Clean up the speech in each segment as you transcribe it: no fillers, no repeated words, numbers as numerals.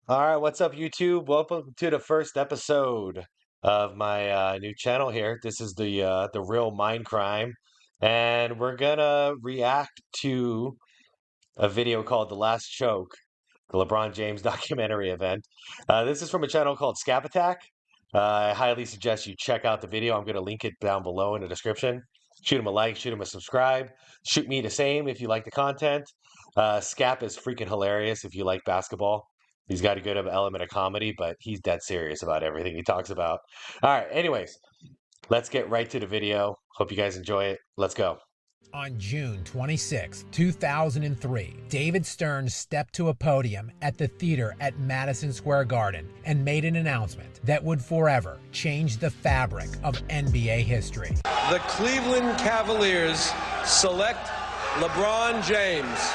All right, what's up, YouTube? Welcome to the first episode of my new channel here. This is the real mind crime, and we're gonna react to a video called "The Last Choke," the LeBron James documentary event. This is from a channel called Scap Attack. I highly suggest you check out the video. I'm gonna link it down below in the description. Shoot him a like, shoot him a subscribe. Shoot me the same if you like the content. Scap is freaking hilarious if you like basketball. He's got a good element of comedy, but he's dead serious about everything he talks about. All right, anyways, let's get right to the video. Hope you guys enjoy it. Let's go. On June 26, 2003, David Stern stepped to a podium at the theater at Madison Square Garden and made an announcement that would forever change the fabric of NBA history. The Cleveland Cavaliers select LeBron James.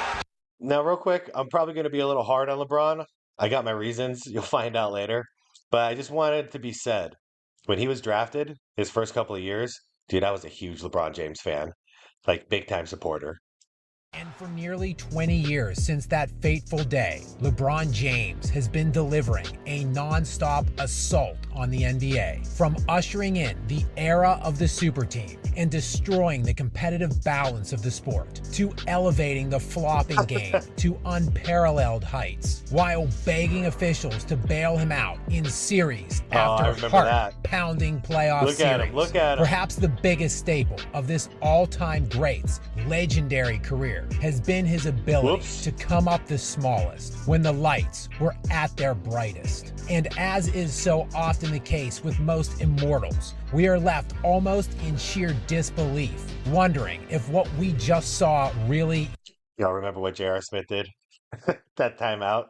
Now, real quick, I'm probably going to be a little hard on LeBron. I got my reasons. You'll find out later. But I just wanted it to be said. When he was drafted, his first couple of years, dude, I was a huge LeBron James fan. Like, big time supporter. And for nearly 20 years since that fateful day, LeBron James has been delivering a non-stop assault on the NBA. From ushering in the era of the super team and destroying the competitive balance of the sport, to elevating the flopping game to unparalleled heights, while begging officials to bail him out in series after heart-pounding playoff Look series. at him, look at him. Perhaps the biggest staple of this all-time great's legendary career has been his ability to come up the smallest when the lights were at their brightest. And as is so often the case with most immortals, we are left almost in sheer disbelief, wondering if what we just saw really... Y'all remember what J.R. Smith did? That timeout?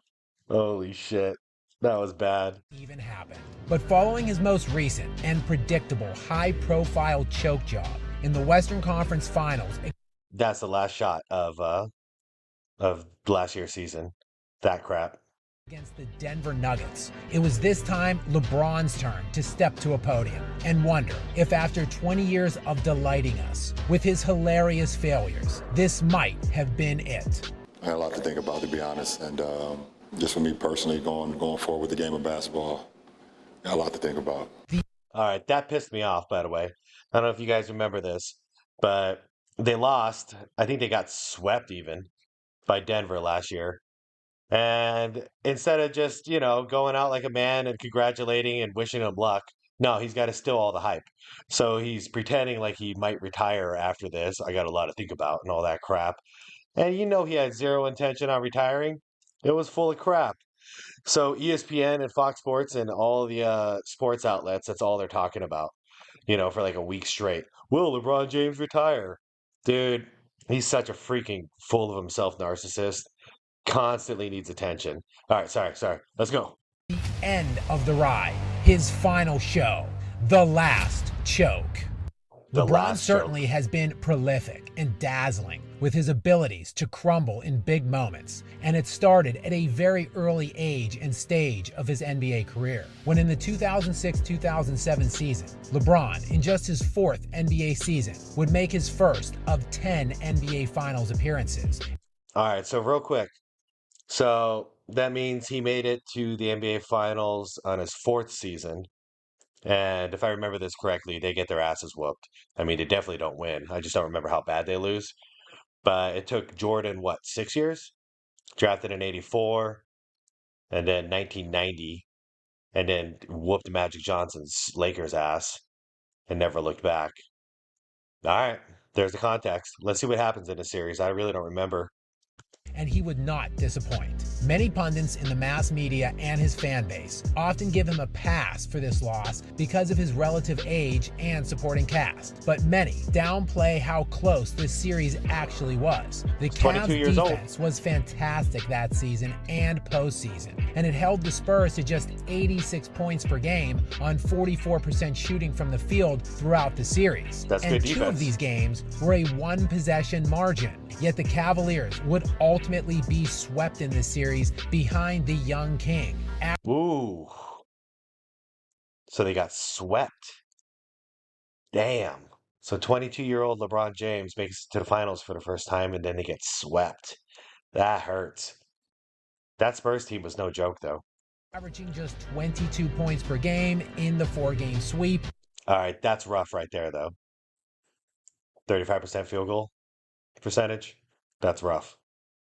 Holy shit. That was bad. even happened. But following his most recent and predictable high-profile choke job in the Western Conference Finals... That's the last shot of last year's season. That crap. Against the Denver Nuggets, it was this time LeBron's turn to step to a podium and wonder if after 20 years of delighting us with his hilarious failures, this might have been it. I had a lot to think about, to be honest, and just for me personally, going forward with the game of basketball, I got a lot to think about. All right, that pissed me off, by the way. I don't know if you guys remember this, but they lost. I think they got swept even by Denver last year. And instead of just, going out like a man and congratulating and wishing him luck, no, he's got to steal all the hype. So he's pretending like he might retire after this. I got a lot to think about and all that crap. And he had zero intention on retiring. It was full of crap. So ESPN and Fox Sports and all the sports outlets, that's all they're talking about, for like a week straight. Will LeBron James retire? Dude, he's such a freaking full of himself narcissist. Constantly needs attention. All right, sorry. Let's go. The end of the ride, his final show, The Last Choke. LeBron certainly has been prolific and dazzling with his abilities to crumble in big moments, and it started at a very early age and stage of his NBA career, when in the 2006-2007 season, LeBron, in just his fourth NBA season, would make his first of 10 NBA Finals appearances. All right, so real quick. So that means he made it to the NBA Finals on his fourth season. And if I remember this correctly, they get their asses whooped. I mean, they definitely don't win. I just don't remember how bad they lose. But it took Jordan, 6 years? Drafted in 84, and then 1990, and then whooped Magic Johnson's Lakers ass and never looked back. All right, there's the context. Let's see what happens in the series. I really don't remember. And he would not disappoint. Many pundits in the mass media and his fan base often give him a pass for this loss because of his relative age and supporting cast, but many downplay how close this series actually was. The Cavs' defense was fantastic that season and postseason, and it held the Spurs to just 86 points per game on 44% shooting from the field throughout the series. That's good defense. 2 of these games were a 1-possession margin, yet the Cavaliers would ultimately be swept in this series behind the young king. Ooh. So they got swept. Damn. So 22-year-old LeBron James makes it to the finals for the first time, and then they get swept. That hurts. That Spurs team was no joke, though. averaging just 22 points per game in the 4-game sweep. All right, that's rough right there, though. 35% field goal percentage. That's rough.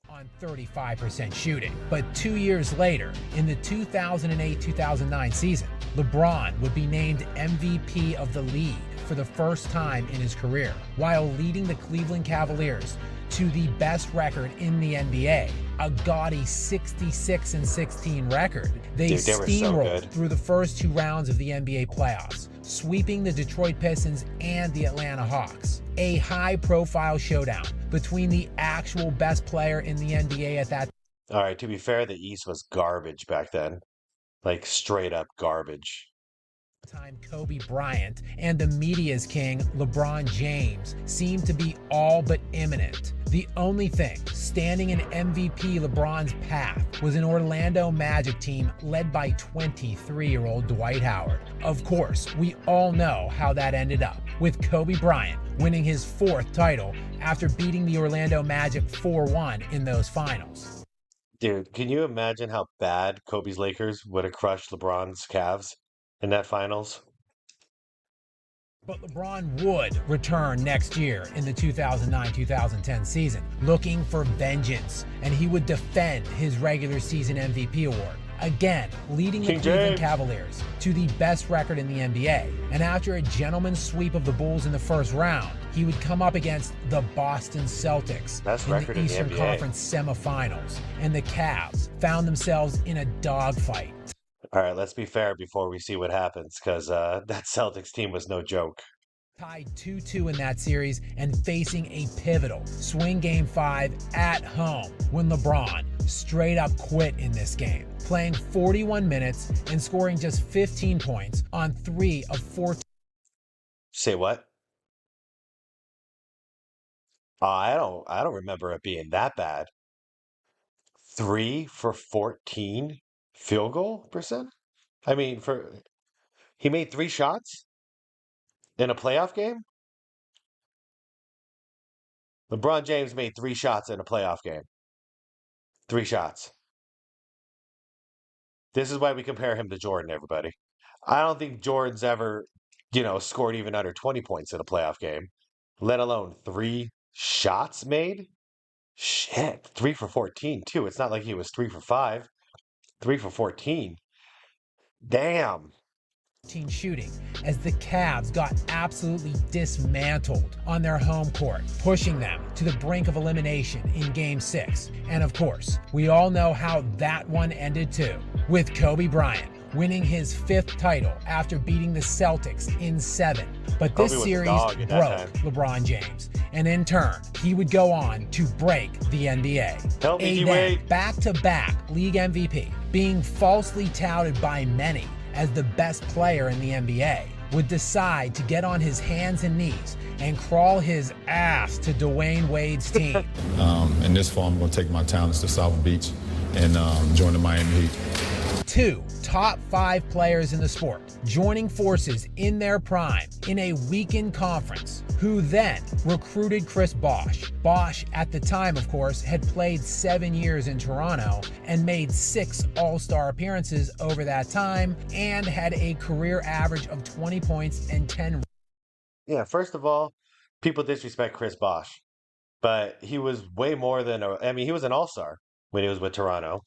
On 35% shooting. But 2 years later, in the 2008-2009 season, LeBron would be named MVP of the league for the first time in his career, while leading the Cleveland Cavaliers to the best record in the NBA, a gaudy 66-16 record. They steamrolled through the first 2 rounds of the NBA playoffs, sweeping the Detroit Pistons and the Atlanta Hawks. A high-profile showdown between the actual best player in the NBA at that time. All right, to be fair, the East was garbage back then. Like, straight up garbage. Kobe Bryant and the media's king, LeBron James, seemed to be all but imminent. The only thing standing in MVP LeBron's path was an Orlando Magic team led by 23-year-old Dwight Howard. Of course, we all know how that ended up, with Kobe Bryant winning his 4th title after beating the Orlando Magic 4-1 in those finals. Dude, can you imagine how bad Kobe's Lakers would have crushed LeBron's Cavs in that finals? But LeBron would return next year in the 2009-2010 season, looking for vengeance, and he would defend his regular season MVP award, again leading the Cleveland Cavaliers to the best record in the NBA. And after a gentleman's sweep of the Bulls in the first round, he would come up against the Boston Celtics in the Eastern Conference semifinals, and the Cavs found themselves in a dogfight. All right, let's be fair before we see what happens, because that Celtics team was no joke. Tied 2-2 in that series and facing a pivotal swing Game 5 at home when LeBron straight up quit in this game, playing 41 minutes and scoring just 15 points on 3 of 4. Say what? I don't remember it being that bad. 3 for 14 field goal percent? I mean, he made 3 shots in a playoff game? LeBron James made 3 shots in a playoff game. 3 shots. This is why we compare him to Jordan, everybody. I don't think Jordan's ever, scored even under 20 points in a playoff game, let alone 3 shots made. Shit, 3 for 14 too. It's not like he was 3 for 5, 3 for 14. Damn. Shooting as the Cavs got absolutely dismantled on their home court, pushing them to the brink of elimination in Game 6. And of course, we all know how that one ended too, with Kobe Bryant winning his 5th title after beating the Celtics in 7. But this series broke LeBron James, and in turn, he would go on to break the NBA. Help me, A back-to-back league MVP, being falsely touted by many as the best player in the NBA, would decide to get on his hands and knees and crawl his ass to Dwayne Wade's team. In this fall, I'm going to take my talents to South Beach and join the Miami Heat. 2 top 5 players in the sport joining forces in their prime in a weakened conference, who then recruited Chris Bosh. Bosh, at the time, of course, had played 7 years in Toronto and made 6 All-Star appearances over that time and had a career average of 20 points and 10. Yeah, first of all, people disrespect Chris Bosh, but he was way more than he was an all-star when he was with Toronto.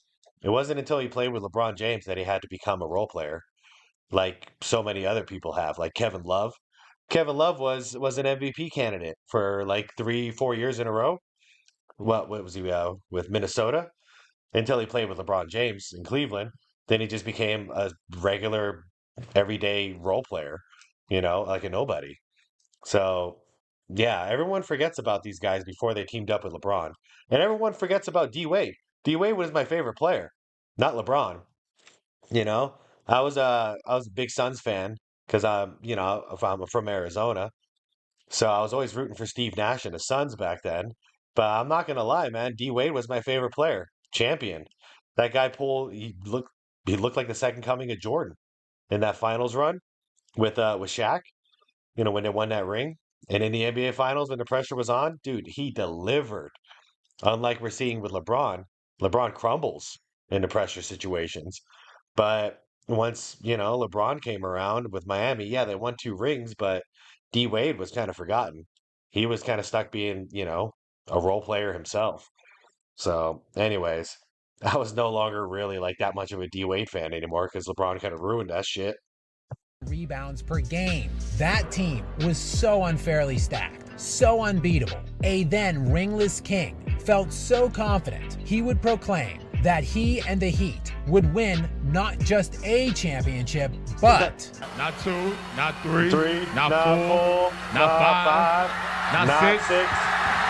It wasn't until he played with LeBron James that he had to become a role player, like so many other people have, like Kevin Love. Kevin Love was an MVP candidate for like 3-4 years in a row. What was he with Minnesota? Until he played with LeBron James in Cleveland. Then he just became a regular, everyday role player, like a nobody. So, yeah, everyone forgets about these guys before they teamed up with LeBron. And everyone forgets about D Wade. D Wade was my favorite player, not LeBron. You know, I was a big Suns fan because I'm from Arizona. So I was always rooting for Steve Nash and the Suns back then. But I'm not gonna lie, man, D Wade was my favorite player. Champion. That guy he looked like the second coming of Jordan in that finals run with Shaq, when they won that ring. And in the NBA Finals, when the pressure was on, dude, he delivered. Unlike we're seeing with LeBron, LeBron crumbles in the pressure situations. But once, LeBron came around with Miami, yeah, they won 2 rings, but D Wade was kind of forgotten. He was kind of stuck being, a role player himself. So, anyways, I was no longer really like that much of a D Wade fan anymore because LeBron kind of ruined that shit. Rebounds per game. That team was so unfairly stacked, so unbeatable. A then ringless king felt so confident he would proclaim that he and the Heat would win not just a championship, but not 2, not 3, not not 4, not 5, not 6,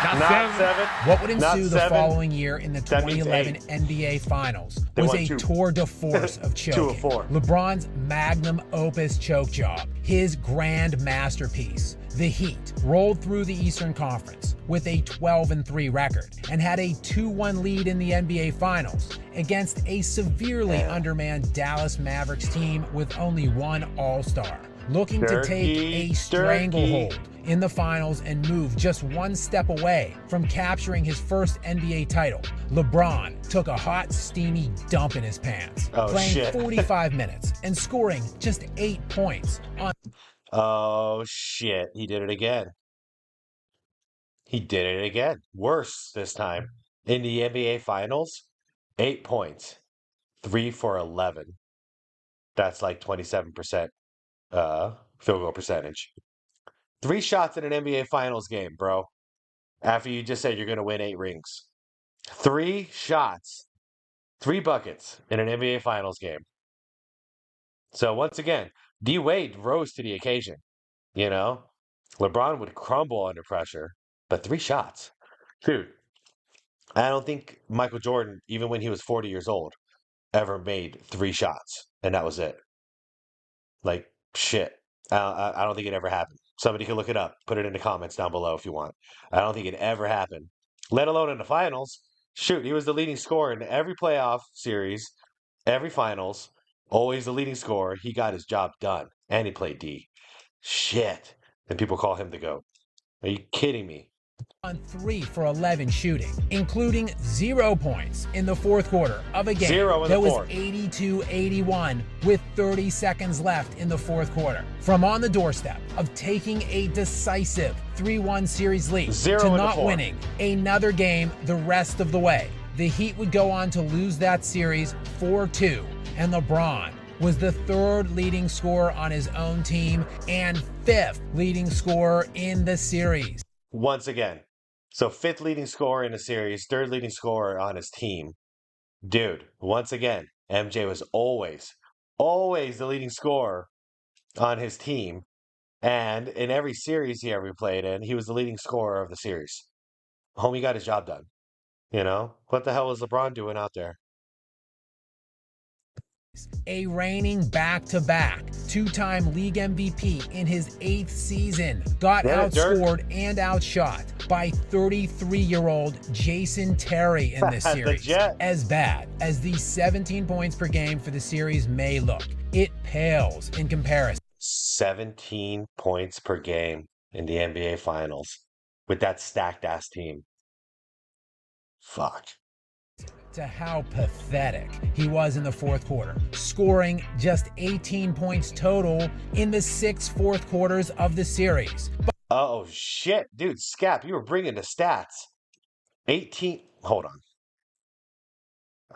not 7. What would ensue the 7. following year in the That means 2011 8. NBA Finals They was won a 2. tour de force of 2 choking. of 4. LeBron's magnum opus choke job, his grand masterpiece. The Heat rolled through the Eastern Conference with a 12-3 record and had a 2-1 lead in the NBA Finals against a severely undermanned Dallas Mavericks team with only one All-Star, looking to take a stranglehold in the finals and move just one step away from capturing his first NBA title. LeBron took a hot, steamy dump in his pants, playing 45 minutes and scoring just 8 points on... Oh, shit. He did it again. He did it again. Worse this time. In the NBA Finals, 8 points, 3 for 11. That's like 27% field goal percentage. 3 shots in an NBA Finals game, bro. After you just said you're going to win 8 rings. 3 shots, 3 buckets in an NBA Finals game. So once again, D Wade rose to the occasion. LeBron would crumble under pressure, but 3 shots. Dude, I don't think Michael Jordan, even when he was 40 years old, ever made 3 shots, and that was it. Like, shit. I don't think it ever happened. Somebody can look it up. Put it in the comments down below if you want. I don't think it ever happened, let alone in the finals. Shoot, he was the leading scorer in every playoff series, every finals, always the leading scorer. He got his job done, and he played D. Shit. And people call him the GOAT. Are you kidding me? On 3 for 11 shooting, including 0 points in the fourth quarter of a game that was 82-81 with 30 seconds left in the fourth quarter. From on the doorstep of taking a decisive 3-1 series lead to not winning another game the rest of the way, the Heat would go on to lose that series 4-2, and LeBron was the 3rd leading scorer on his own team and 5th leading scorer in the series. Once again. So 5th leading scorer in the series, 3rd leading scorer on his team. Dude, once again, MJ was always the leading scorer on his team. And in every series he ever played in, he was the leading scorer of the series. Homie got his job done. What the hell was LeBron doing out there? A reigning back-to-back 2-time league MVP in his 8th season got outscored and outshot by 33-year-old Jason Terry in this series. As bad as the 17 points per game for the series may look, it pales in comparison. 17 points per game in the NBA Finals with that stacked-ass team. Fuck. To how pathetic he was in the fourth quarter, scoring just 18 points total in the 6 fourth quarters of the series. Oh, shit. Dude, Scap, you were bringing the stats. 18. Hold on.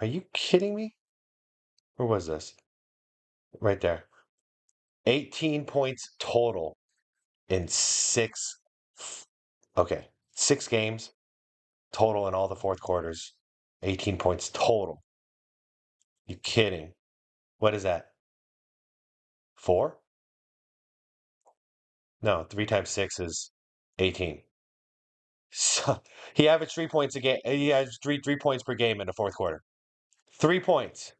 Are you kidding me? Where was this? Right there. 18 points total in 6. Okay. 6 games total in all the fourth quarters. 18 points total. You kidding? What is that? 4? No, 3 times 6 is 18. So he averaged 3 points a game. He averaged 3 points per game in the fourth quarter. 3 points.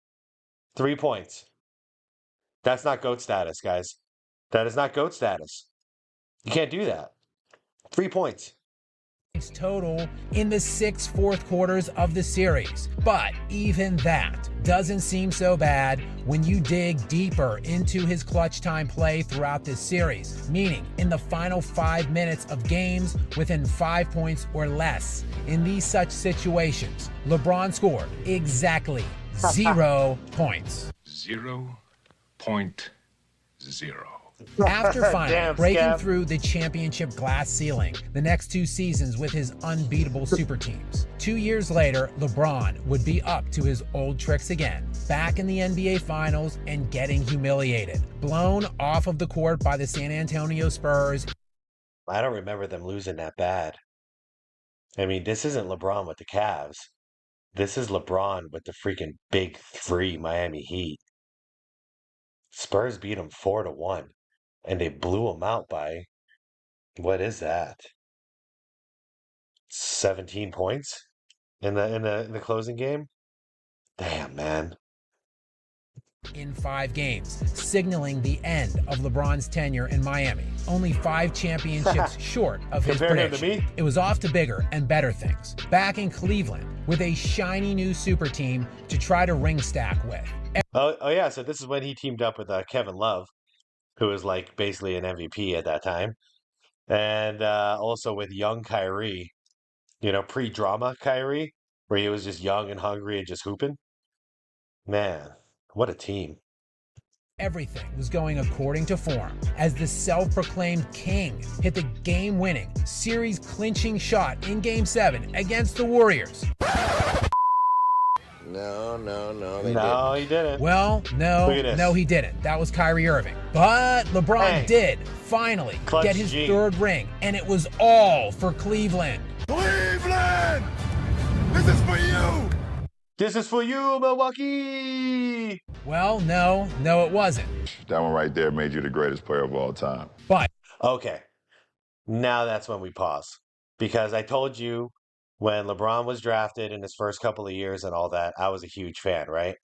3 points. That's not GOAT status, guys. That is not GOAT status. You can't do that. 3 points. Total in the 6 fourth quarters of the series. But even that doesn't seem so bad when you dig deeper into his clutch time play throughout this series, meaning in the final 5 minutes of games within 5 points or less. In these such situations, LeBron scored exactly 0 points. 0.0. After finally Damn, breaking Scav. through the championship glass ceiling the next 2 seasons with his unbeatable super teams, 2 years later, LeBron would be up to his old tricks again, back in the NBA Finals and getting humiliated, blown off of the court by the San Antonio Spurs. I don't remember them losing that bad. I mean, this isn't LeBron with the Cavs. This is LeBron with the freaking big three Miami Heat. Spurs beat them 4-1, and they blew them out by, what is that? 17 points in the closing game? Damn, man. In 5 games, signaling the end of LeBron's tenure in Miami. Only 5 championships short of his Compare him to prediction. me? It was off to bigger and better things. Back in Cleveland with a shiny new super team to try to ring stack with. Oh yeah, so this is when he teamed up with Kevin Love, who was like basically an MVP at that time. And also with young Kyrie, pre-drama Kyrie, where he was just young and hungry and just hooping. Man, what a team. Everything was going according to form as the self-proclaimed king hit the game-winning, series-clinching shot in Game 7 against the Warriors. No, No, he didn't. Well, Look at this. no, he didn't. That was Kyrie Irving. But LeBron did finally Clutch get his G. 3rd ring, and it was all for Cleveland. Cleveland! This is for you! This is for you, Milwaukee! Well, no, it wasn't. That one right there made you the greatest player of all time. But Okay, now that's when we pause. Because I told you when LeBron was drafted in his first couple of years and all that, I was a huge fan, right?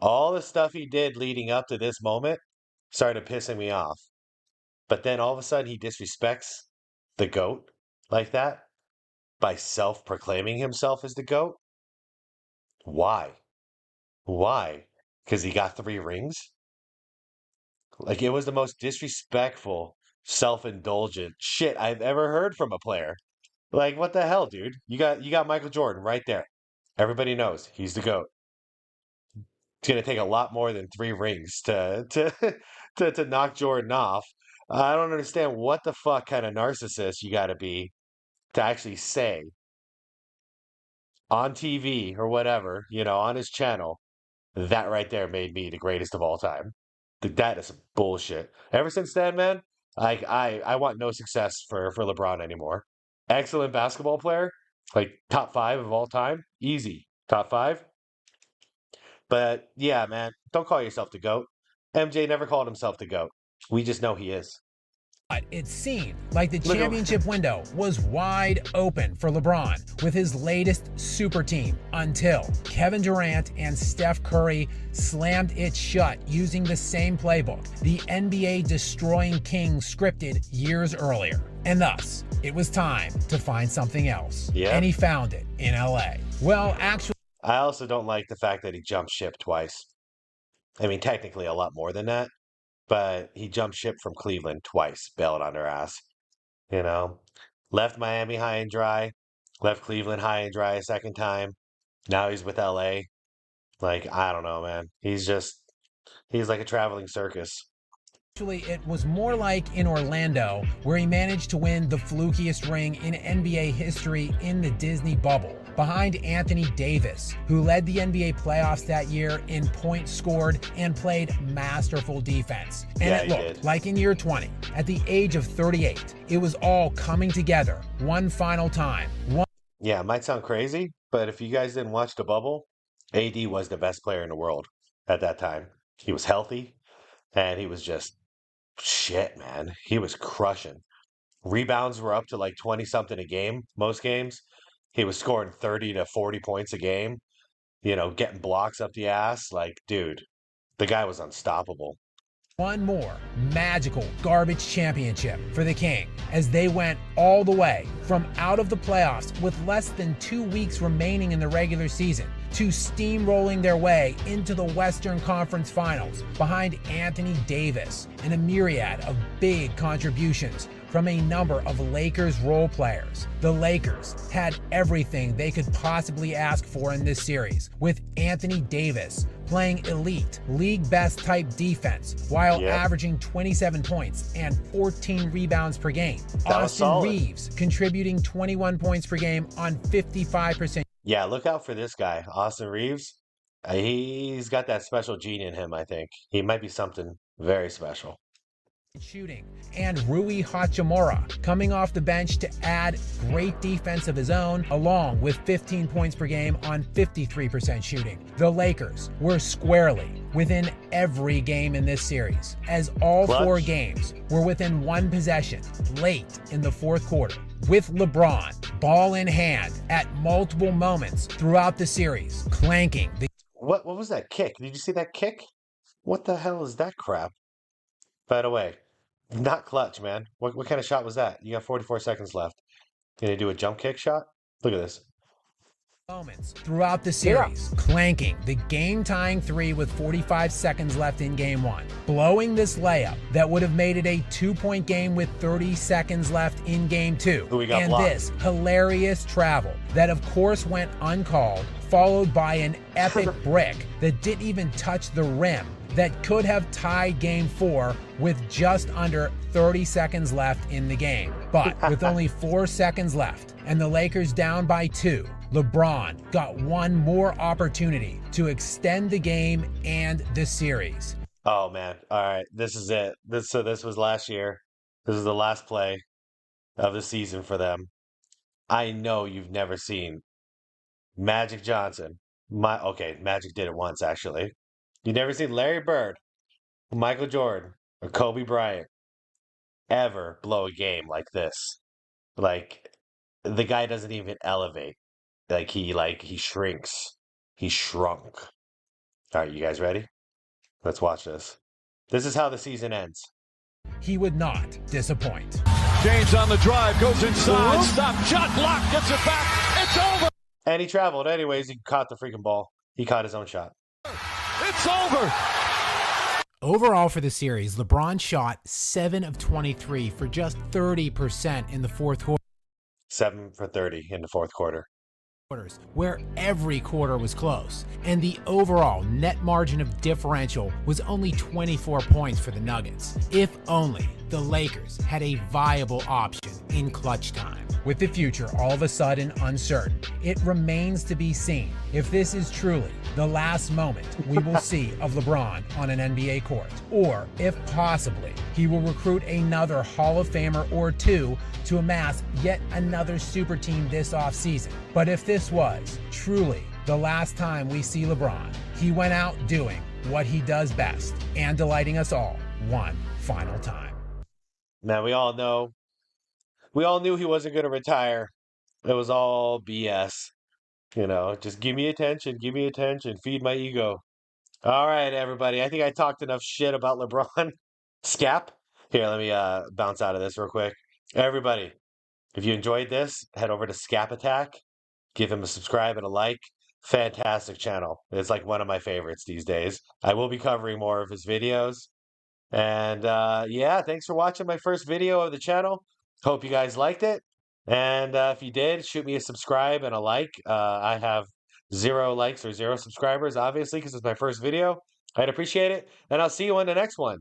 All the stuff he did leading up to this moment started pissing me off. But then all of a sudden he disrespects the GOAT like that by self-proclaiming himself as the GOAT. Why? Why? Because he got 3 rings? Like, it was the most disrespectful, self-indulgent shit I've ever heard from a player. Like, what the hell, dude? You got Michael Jordan right there. Everybody knows he's the GOAT. It's gonna take a lot more than 3 rings to knock Jordan off. I don't understand what the fuck kind of narcissist you gotta be to actually say on TV or whatever, on his channel, that right there made me the greatest of all time. That is some bullshit. Ever since then, man, I want no success for LeBron anymore. Excellent basketball player, like top 5 of all time, easy top 5. But yeah, man, don't call yourself the GOAT. MJ never called himself the GOAT. We just know he is. it seemed like the Look at- championship window was wide open for LeBron with his latest super team until Kevin Durant and Steph Curry slammed it shut using the same playbook the NBA destroying Kings scripted years earlier. And thus, it was time to find something else. Yeah. And he found it in LA. Well, actually, I also don't like the fact that he jumped ship twice. I mean, technically a lot more than that, but he jumped ship from Cleveland twice, bailed on their ass. Left Miami high and dry, left Cleveland high and dry a second time. Now he's with LA. Like, I don't know, man. He's like a traveling circus. it was more like in Orlando, where he managed to win the flukiest ring in NBA history in the Disney bubble, behind Anthony Davis, who led the NBA playoffs that year in points scored and played masterful defense. And Yeah, it he looked did. like in year 20, at the age of 38, it was all coming together one final time. Yeah, it might sound crazy, but if you guys didn't watch the bubble, AD was the best player in the world at that time. He was healthy, and he was just shit, man. He was crushing. Rebounds were up to like 20 something a game, most games. He was scoring 30 to 40 points a game, getting blocks up the ass. Like, dude, the guy was unstoppable. One more magical garbage championship for the King as they went all the way from out of the playoffs with less than 2 weeks remaining in the regular season to steamrolling their way into the Western Conference Finals behind Anthony Davis and a myriad of big contributions from a number of Lakers role players. The Lakers had everything they could possibly ask for in this series, with Anthony Davis playing elite, league-best type defense while averaging 27 points and 14 rebounds per game. Austin Reeves contributing 21 points per game on 55%. Yeah, look out for this guy, Austin Reeves. He's got that special gene in him, I think. He might be something very special. Shooting, and Rui Hachimura coming off the bench to add great defense of his own, along with 15 points per game on 53% shooting. The Lakers were squarely within every game in this series, as all four games were within one possession late in the fourth quarter, with LeBron ball in hand at multiple moments throughout the series, clanking the... What was that kick? Did you see that kick? What the hell is that crap? By the way, not clutch, man. What kind of shot was that? You got 44 seconds left. Can they do a jump kick shot? Look at this. Moments throughout the series, clanking the game-tying three with 45 seconds left in game one, blowing this layup that would have made it a 2-point game with 30 seconds left in game two, and blocked. This hilarious travel that of course went uncalled, followed by an epic brick that didn't even touch the rim that could have tied game four with just under 30 seconds left in the game. But with only 4 seconds left and the Lakers down by 2, LeBron got one more opportunity to extend the game and the series. Oh man, all right, this is it. This was last year. This is the last play of the season for them. I know you've never seen Magic Johnson. Magic did it once actually. You've never seen Larry Bird, Michael Jordan, or Kobe Bryant ever blow a game like this. Like, the guy doesn't even elevate. He shrinks. He shrunk. All right, you guys ready? Let's watch this. This is how the season ends. He would not disappoint. James on the drive, goes inside, stop, shot block, gets it back, it's over! And he traveled anyways. He caught the freaking ball. He caught his own shot. It's over! Overall for the series, LeBron shot 7 of 23 for just 30% in the fourth quarter. 7 for 30 in the fourth quarter. Where every quarter was close, and the overall net margin of differential was only 24 points for the Nuggets. If only the Lakers had a viable option in clutch time. With the future all of a sudden uncertain, it remains to be seen if this is truly the last moment we will see of LeBron on an NBA court, or if possibly he will recruit another Hall of Famer or two to amass yet another super team this offseason. But if this was truly the last time we see LeBron, he went out doing what he does best and delighting us all one final time. Now, we all knew he wasn't going to retire. It was all BS. Just give me attention, feed my ego. All right, everybody. I think I talked enough shit about LeBron. Scap. Here, let me bounce out of this real quick. Everybody, if you enjoyed this, head over to Scap Attack. Give him a subscribe and a like. Fantastic channel. It's like one of my favorites these days. I will be covering more of his videos. And thanks for watching my first video of the channel. Hope you guys liked it. And if you did, shoot me a subscribe and a like. I have 0 likes or 0 subscribers, obviously, because it's my first video. I'd appreciate it. And I'll see you on the next one.